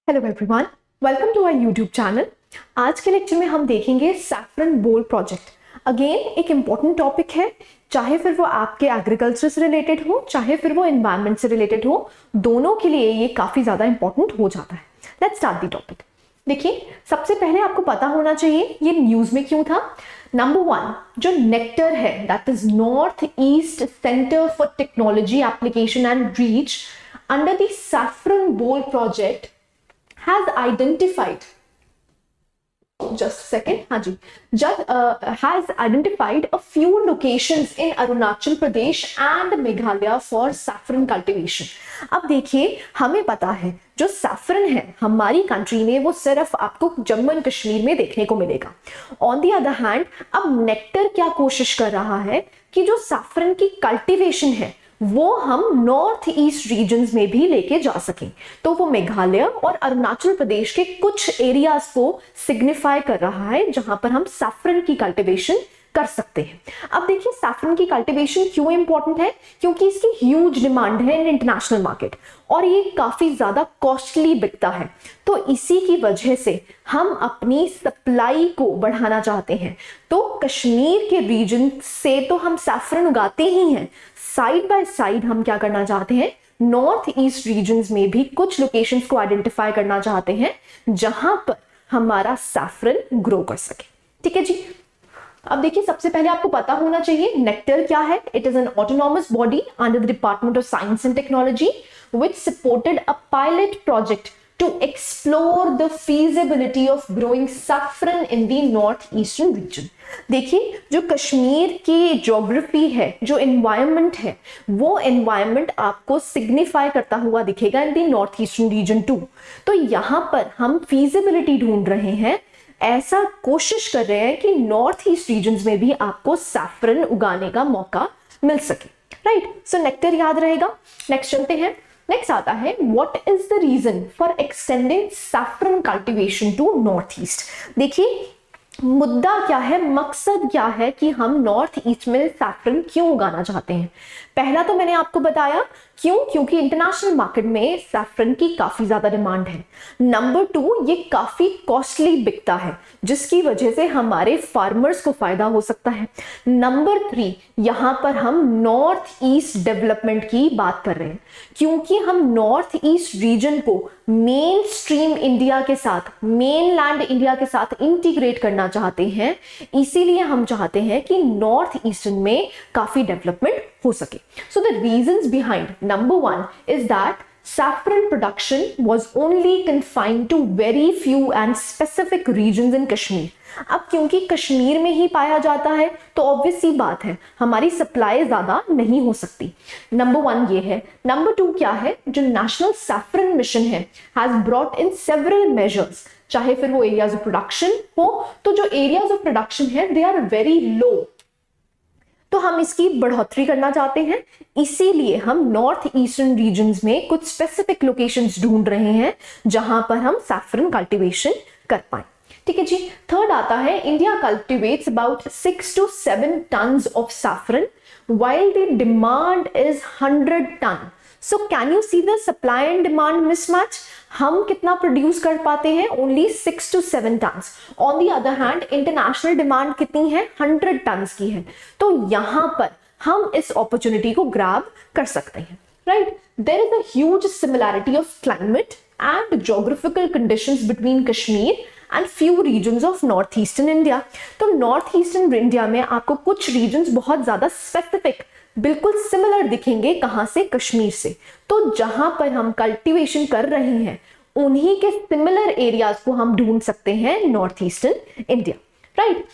Hello everyone, welcome to our YouTube channel. आज के lecture में हम देखेंगे सैफरन बोल प्रोजेक्ट। अगेन एक इम्पॉर्टेंट टॉपिक है, चाहे फिर वो आपके एग्रीकल्चर से रिलेटेड हो, चाहे फिर वो एनवायरनमेंट से रिलेटेड हो, दोनों के लिए ये काफ़ी ज़्यादा इंपॉर्टेंट हो जाता है। Let's start the topic. देखिए, सबसे पहले आपको पता होना चाहिए ये न्यूज़ में क्यों था। नंबर 1, जो नेक्टर है, that is north east centre for technology application and reach under the saffron bowl project has identified, just a second, हाँ जी, has identified a few locations in Arunachal Pradesh and Meghalaya for saffron cultivation। अब देखिए, हमें पता है जो saffron है हमारी country में वो सिर्फ आपको जम्मू एंड कश्मीर में देखने को मिलेगा। ऑन द अदर हैंड, अब नेक्टर क्या कोशिश कर रहा है कि जो सैफरन की कल्टीवेशन है वो हम नॉर्थ ईस्ट रीजन्स में भी लेके जा सकें। तो वो मेघालय और अरुणाचल प्रदेश के कुछ एरियाज को सिग्निफाई कर रहा है जहां पर हम सैफरन की कल्टीवेशन कर सकते हैं। अब देखिए, सैफरन की कल्टीवेशन क्यों इंपॉर्टेंट है, क्योंकि इसकी ह्यूज डिमांड है इन इंटरनेशनल मार्केट और ये काफी ज्यादा कॉस्टली बिकता है। तो इसी की वजह से हम अपनी सप्लाई को बढ़ाना चाहते हैं। तो कश्मीर के रीजन से तो हम सैफरन उगाते ही हैं, साइड बाय साइड हम क्या करना चाहते हैं, नॉर्थ ईस्ट रीजन्स में भी कुछ लोकेशंस को आइडेंटिफाई करना चाहते हैं जहां पर हमारा सैफरन ग्रो कर सके। ठीक है जी। अब देखिए, सबसे पहले आपको पता होना चाहिए नेक्टर क्या है। It is an autonomous body under the department of science and technology which supported a pilot project to explore the feasibility of growing saffron in the northeastern region। देखिए, जो कश्मीर की ज्योग्राफी है, जो एनवायरनमेंट है, वो environment आपको signify करता हुआ दिखेगा इन the north eastern region to. तो यहाँ पर हम फीजिबिलिटी ढूंढ रहे हैं, ऐसा कोशिश कर रहे हैं कि नॉर्थ ईस्ट रीजन में भी आपको सैफरन उगाने का मौका मिल सके। राइट, सो नेक्टर याद रहेगा। नेक्स्ट चलते हैं। नेक्स्ट आता है, what is the reason for extending saffron cultivation to north east. देखिए, मुद्दा क्या है, मकसद क्या है कि हम नॉर्थ ईस्ट में सैफरन क्यों उगाना चाहते हैं। पहला तो मैंने आपको बताया क्यों, क्योंकि इंटरनेशनल मार्केट में सैफरन की काफी ज्यादा डिमांड है। नंबर 2, ये काफी कॉस्टली बिकता है जिसकी वजह से हमारे फार्मर्स को फायदा हो सकता है। नंबर 3, यहाँ पर हम नॉर्थ ईस्ट डेवलपमेंट की बात कर रहे हैं, क्योंकि हम नॉर्थ ईस्ट रीजन को मेन स्ट्रीम इंडिया के साथ, मेन लैंड इंडिया के साथ इंटीग्रेट करना चाहते हैं। इसीलिए हम चाहते हैं कि नॉर्थ ईस्टर्न में काफी डेवलपमेंट हो सके। So the reasons behind, number 1 is that saffron production was only confined to very few and specific regions in Kashmir। अब क्योंकि कश्मीर में ही पाया जाता है तो ऑब्वियस सी बात है हमारी सप्लाई ज्यादा नहीं हो सकती। नंबर 1 ये है। नंबर 2 क्या है, जो नेशनल सैफरन मिशन है has brought in several measures, चाहे फिर वो एरियाज ऑफ प्रोडक्शन हो, तो जो एरियाज ऑफ प्रोडक्शन है दे आर वेरी लो, तो हम इसकी बढ़ोतरी करना चाहते हैं। इसीलिए हम नॉर्थ ईस्टर्न रीजन्स में कुछ स्पेसिफिक लोकेशंस ढूंढ रहे हैं जहां पर हम सैफरन कल्टीवेशन कर पाए। ठीक है जी। थर्ड आता है, India cultivates about 6 to 7 tons of saffron while the demand is 100 ton। So can you see the supply and demand mismatch? हम कितना प्रोड्यूस कर पाते हैं, only 6 to 7 tons। On the other hand international demand कितनी है, 100 tons की है। तो यहां पर हम इस अपॉर्चुनिटी को ग्रैब कर सकते हैं। Right, there is a huge similarity of climate and geographical conditions between Kashmir and few regions of north eastern India. तो नॉर्थ ईस्टर्न इंडिया में आपको कुछ रीजन्स बहुत ज्यादा स्पेसिफिक, बिल्कुल सिमिलर दिखेंगे, कहां से, कश्मीर से। तो जहां पर हम कल्टीवेशन कर रहे हैं उन्हीं के सिमिलर एरियाज को हम ढूंढ सकते हैं north eastern India. Right,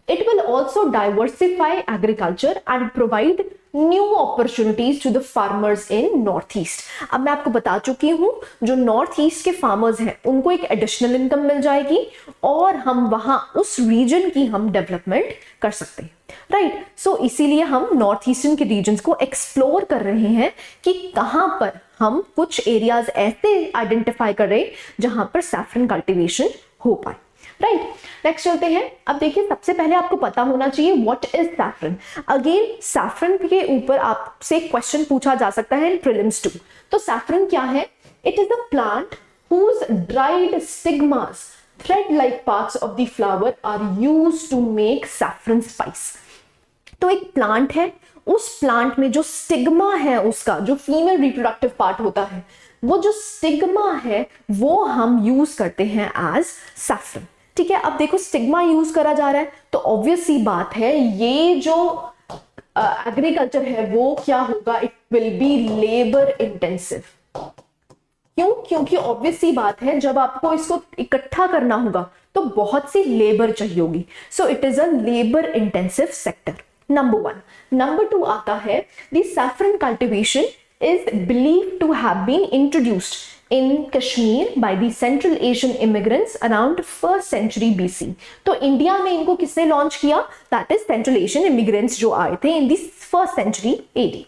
it will also diversify agriculture and provide new opportunities to the farmers in north east। अब मैं आपको बता चुकी हूं, जो नॉर्थ ईस्ट के फार्मर्स हैं उनको एक एडिशनल इनकम मिल जाएगी और हम वहां उस रीजन की हम डेवलपमेंट कर सकते हैं। राइट, सो इसीलिए हम नॉर्थ ईस्टर्न के रीजन्स को एक्सप्लोर कर रहे हैं कि कहां पर हम कुछ एरियाज ऐसे आइडेंटिफाई कर रहे हैं जहां पर सैफरन कल्टीवेशन हो पाए। राइट, नेक्स्ट चलते हैं। अब देखिए, सबसे पहले आपको पता होना चाहिए what is saffron. Again, saffron के ऊपर आपसे क्वेश्चन पूछा जा सकता है इन प्रीलिम्स टू। तो सैफरन क्या है? It is a plant whose dried stigmas thread like parts of the flower are used to make saffron spice. तो एक प्लांट है, उस प्लांट में जो स्टिग्मा है उसका, जो फीमेल रिप्रोडक्टिव पार्ट होता है, वो जो स्टिग्मा है वो हम यूज करते हैं एज सैफरन। ठीक है, अब देखो स्टिग्मा यूज करा जा रहा है तो ऑब्वियस सी बात है ये जो एग्रीकल्चर है वो क्या होगा, it will be labour intensive. क्यों? क्योंकि ऑब्वियस सी बात है जब आपको इसको इकट्ठा करना होगा तो बहुत सी लेबर चाहिए होगी। सो it is a labour intensive sector, number 1। Number 2 आता है the saffron cultivation is believed to have been introduced in Kashmir by the Central Asian immigrants around 1st century BC. तो इंडिया में इनको किसने लॉन्च किया? That is Central Asian immigrants जो आए थे in the 1st century AD.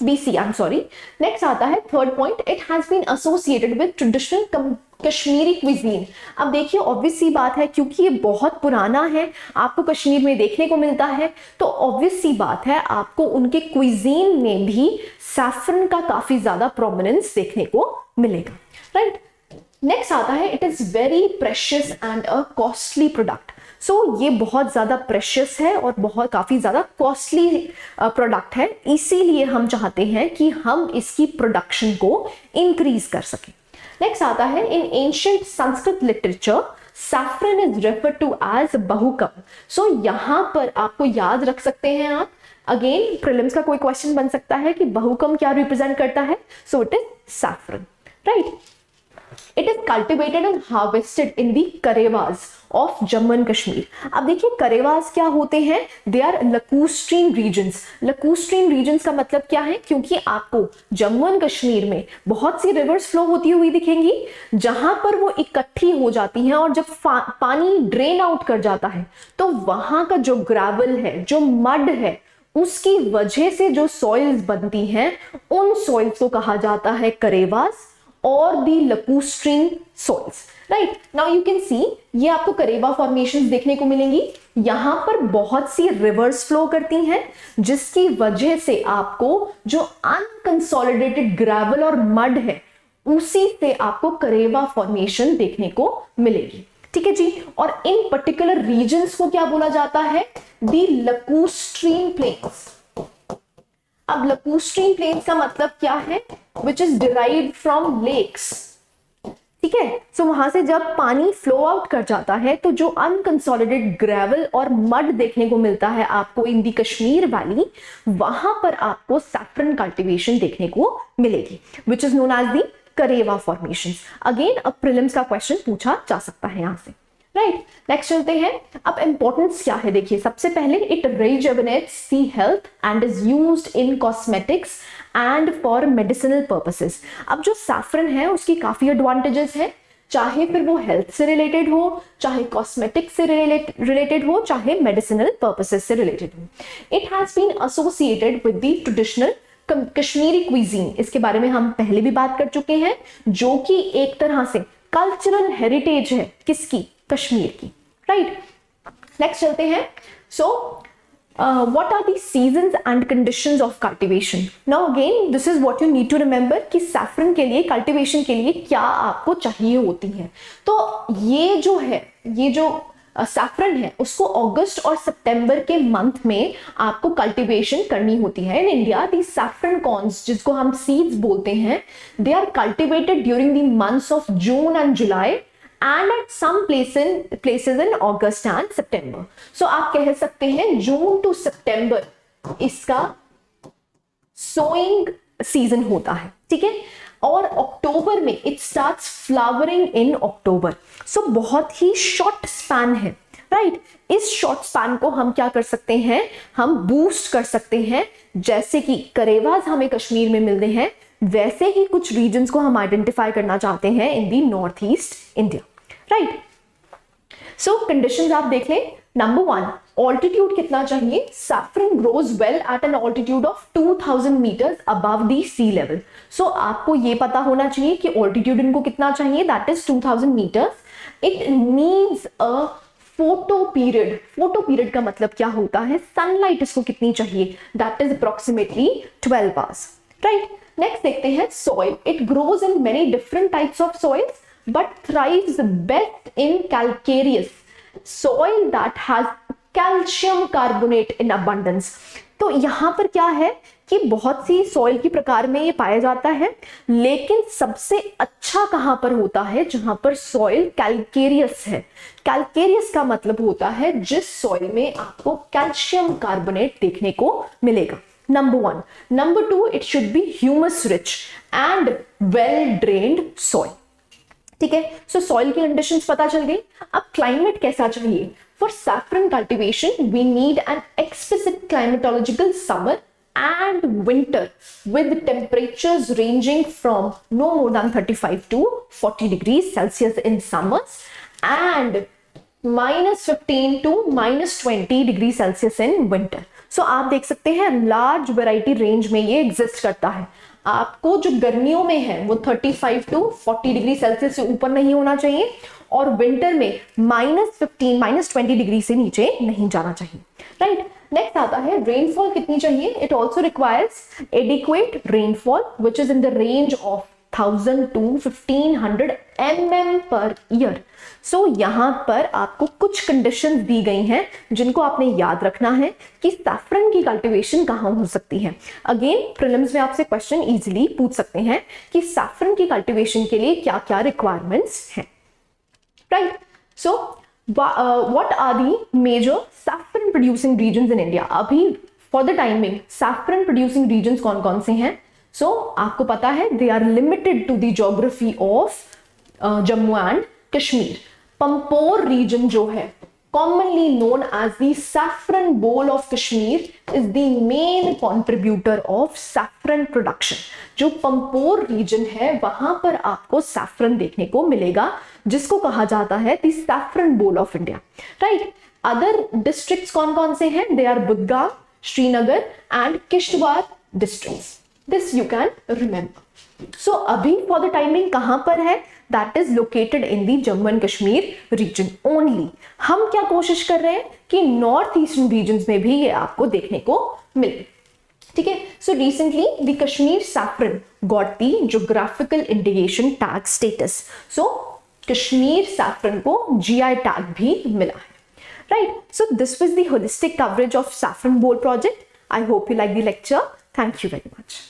BC, I'm sorry. Next आता है third point, it has been associated with traditional Kashmiri cuisine. अब देखिए ऑब्वियस सी बात है क्योंकि ये बहुत पुराना है, आपको कश्मीर में देखने को मिलता है, तो ऑब्वियस सी बात है आपको उनके क्विजीन में भी सैफरन का काफी ज्यादा प्रोमिनेंस देखने को मिलेगा, राइट। नेक्स्ट आता है it is very precious and a costly product. So ये बहुत ज्यादा प्रेशियस है और बहुत काफी ज्यादा कॉस्टली प्रोडक्ट है, इसीलिए हम चाहते हैं कि हम इसकी प्रोडक्शन को इंक्रीज कर सकें। नेक्स्ट आता है in ancient Sanskrit literature saffron is referred to as bahukam. So यहां पर आपको याद रख सकते हैं आप, अगेन प्रीलिम्स का कोई क्वेश्चन बन सकता है कि बहुकम क्या रिप्रेजेंट करता है। So it is saffron, right. It is cultivated and harvested in the karewas of Jammu and Kashmir. अब देखिए करेवाज क्या होते हैं, they are lacustrine regions. Lacustrine regions का मतलब क्या है, क्योंकि आपको जम्मू एंड कश्मीर में बहुत सी रिवर्स फ्लो होती हुई दिखेंगी, जहां पर वो इकट्ठी हो जाती हैं और जब पानी ड्रेन आउट कर जाता है तो वहां का जो ग्रेवल है, जो मड है, उसकी वजह से जो सॉइल्स बनती हैं उन सॉइल्स को कहा जाता है करेवास और the lacustrine soils, right. Now you can see ये आपको करेवा फॉर्मेशंस देखने को मिलेंगी, यहां पर बहुत सी रिवर्स फ्लो करती हैं जिसकी वजह से आपको जो अनकंसोलिडेटेड ग्रेवल और मड है उसी से आपको करेवा फॉर्मेशन देखने को मिलेगी, ठीक है जी। और इन पर्टिकुलर रीजन्स को क्या बोला जाता है, दी लकूस्ट्रीन प्लेन्स। अब लकूस्ट्रीन प्लेन्स का मतलब क्या है, which is derived from lakes, ठीक है। सो वहां से जब पानी फ्लो आउट कर जाता है तो जो अनकंसोलिडेटेड ग्रेवल और मड देखने को मिलता है आपको इन दी कश्मीर वैली, वहां पर आपको सैफरन कल्टीवेशन देखने को मिलेगी, which is known as the karewa formations. Again अब प्रीलिम्स का क्वेश्चन पूछा जा सकता है यहां से, राइट। नेक्स्ट चलते हैं, अब इंपॉर्टेंस क्या है देखिए। सबसे पहले it rejuvenates the health and is used in cosmetics and for medicinal purposes. अब जो सैफरन है उसकी काफी एडवांटेजेस है, चाहे फिर वो हेल्थ से रिलेटेड हो, चाहे कॉस्मेटिक से रिलेटेड हो, चाहे मेडिसिनल पर्पसेस से रिलेटेड हो। It has been associated with the traditional Kashmiri cuisine, इसके बारे में हम पहले भी बात कर चुके हैं, जो कि एक तरह से कल्चरल हेरिटेज है किसकी, कश्मीर की, राइट। नेक्स्ट चलते हैं। सो what are the seasons and conditions of cultivation? Now again this is what you need to remember कि सैफरन के लिए, कल्टीवेशन के लिए क्या आपको चाहिए होती है। तो ये जो है, ये जो सैफरन है उसको अगस्त और सितंबर के मंथ में आपको कल्टीवेशन करनी होती है। In India the saffron corns, जिसको हम सीड्स बोलते हैं, they are cultivated during the months of June and July and at some places in August and September. So आप कह सकते हैं जून टू सितंबर इसका सोइंग सीजन होता है, ठीक है। और अक्टूबर में इट स्टार्ट्स फ्लावरिंग इन अक्टूबर। सो बहुत ही शॉर्ट स्पैन है, राइट। इस शॉर्ट स्पैन को हम क्या कर सकते हैं, हम बूस्ट कर सकते हैं। जैसे कि करेवास हमें कश्मीर में मिलते हैं, वैसे ही कुछ रीजन्स को हम आइडेंटिफाई करना चाहते हैं in the North East India, right. So conditions आप देख लें। नंबर 1, ऑल्टीट्यूड कितना चाहिए। Saffron grows well at an altitude of 2000 metres above the sea level. So आपको ये पता होना चाहिए कि ऑल्टीट्यूड इनको कितना चाहिए, that is 2000 metres. It needs a photo period. Photo period का मतलब क्या होता है, सनलाइट इसको कितनी चाहिए, that is approximately 12 hours, right. Next देखते हैं soil. It grows in many different types of soils but thrives best in calcareous soil that has calcium carbonate in abundance. तो यहां पर क्या है कि बहुत सी सॉइल की प्रकार में ये पाया जाता है, लेकिन सबसे अच्छा कहां पर होता है, जहां पर सॉइल कैल्केरियस है. कैल्केरियस का मतलब होता है जिस सॉइल में आपको कैल्शियम कार्बोनेट देखने को मिलेगा. Number 1. Number 2, it should be humus rich and well drained soil. ठीक है, सो सॉइल की कंडीशंस पता चल गई. अब क्लाइमेट कैसा चाहिए. For saffron cultivation, we need an explicit climatological summer and winter with temperatures ranging from no more than 35 to 40 degrees Celsius in summers and -15 to -20 degree Celsius in winter. So आप देख सकते हैं large variety range में ये exist करता है. आपको जो गर्मियों में है वो 35 टू 40 डिग्री सेल्सियस से ऊपर नहीं होना चाहिए और विंटर में -15 -20 डिग्री से नीचे नहीं जाना चाहिए. राइट. नेक्स्ट आता है रेनफॉल कितनी चाहिए. It also requires adequate rainfall which is in the range of 1000 to 1500 mm per year. So यहां पर आपको कुछ कंडीशंस दी गई हैं जिनको आपने याद रखना है कि सैफरन की कल्टीवेशन कहां हो सकती है. अगेन प्रीलिम्स में आपसे क्वेश्चन इजीली पूछ सकते हैं कि सैफरन की कल्टीवेशन के लिए क्या क्या रिक्वायरमेंट्स हैं. Right. So what are the major saffron producing regions in India. अभी for the timing saffron producing regions कौन कौन से हैं. सो आपको पता है they are limited to the geography of Jammu and Kashmir. Pampore region जो है commonly known as the saffron bowl of Kashmir is the main contributor of saffron production. जो पंपोर रीजन है वहां पर आपको सैफरन देखने को मिलेगा जिसको कहा जाता है the saffron bowl of India. Right. Other districts कौन कौन से हैं. They are Budgam, Srinagar and Kishtwar districts. This you can remember. So अभी फॉर द टाइमिंग कहां पर है. That is located in the Jammu and Kashmir region only. हम क्या कोशिश कर रहे हैं कि नॉर्थ ईस्टर्न रीजन में भी ये आपको देखने को मिले. ठीक है. So recently the Kashmir saffron got the geographical indication tag status. So Kashmir saffron को GI टैग भी मिला है. Right. So this was the holistic coverage of saffron bowl project. I hope you like the lecture. Thank you very much.